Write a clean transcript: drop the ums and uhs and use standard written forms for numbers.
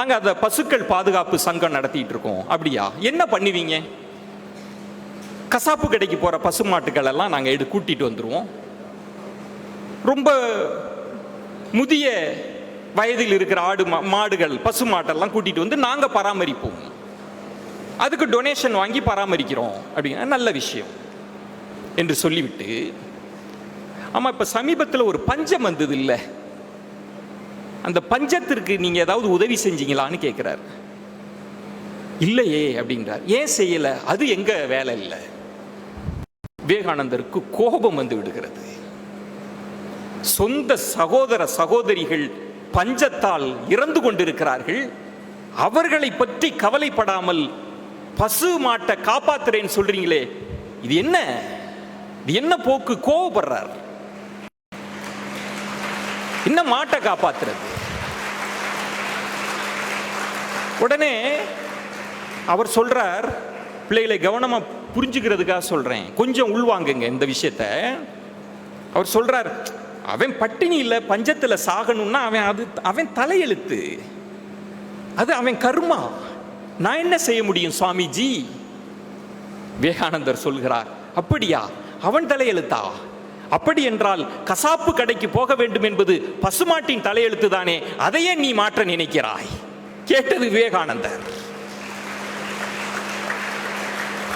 நாங்கள் அந்த பசுக்கள் பாதுகாப்பு சங்கம் நடத்திட்டு இருக்கோம். அப்படியா, என்ன பண்ணுவீங்க? கசாப்பு கடைக்கு போகிற பசுமாட்டுகள் எல்லாம் நாங்கள் கூட்டிகிட்டு வந்துடுவோம். ரொம்ப முதிய வயதில் இருக்கிற ஆடு மாடுகள் பசு மாட்டெல்லாம் கூட்டிகிட்டு வந்து நாங்கள் பராமரிப்போம். அதுக்கு டொனேஷன் வாங்கி பராமரிக்கிறோம் அப்படிங்கிற நல்ல விஷயம் என்று சொல்லிவிட்டு, ஆமாம் இப்போ சமீபத்தில் ஒரு பஞ்சம் வந்தது இல்லை, அந்த பஞ்சத்திற்கு நீங்கள் ஏதாவது உதவி செஞ்சீங்களான்னு கேட்குறாரு. இல்லையே அப்படின்றார். ஏன் செய்யலை? அது எங்க வேலை இல்லை. விவேகானந்தருக்கு கோபம் வந்து விடுகிறது. சொந்த சகோதர சகோதரிகள் பஞ்சத்தால் இறந்து கொண்டிருக்கிறார்கள், அவர்களை பற்றி கவலைப்படாமல் பசு மாட்டை காப்பாத்துறேன்னு சொல்றீங்களே, இது என்ன, இது என்ன போக்கு? கோபப்படுறார். என்ன மாட்டை காப்பாத்துறது? உடனே அவர் சொல்றார், பிள்ளைகளை கவனமா புரிஞ்சுக்கிறதுக்காக சொல்றேன், கொஞ்சம் உள்வாங்குங்க இந்த விஷயத்த. அவர் சொல்றார், அவன் பட்டினி இல்லை பஞ்சத்துல சாகணும்னா அவன் தலையெழுத்து, அது அவன் கர்மா, நான் என்ன செய்ய முடியும் சுவாமிஜி? விவேகானந்தர் சொல்கிறார், அப்படியா, அவன் தலையெழுத்தா? அப்படி என்றால் கசாப்பு கடைக்கு போக வேண்டும் என்பது பசுமாட்டின் தலையெழுத்து தானே, அதையே நீ மாற்ற நினைக்கிறாய்? கேட்டது விவேகானந்தர்.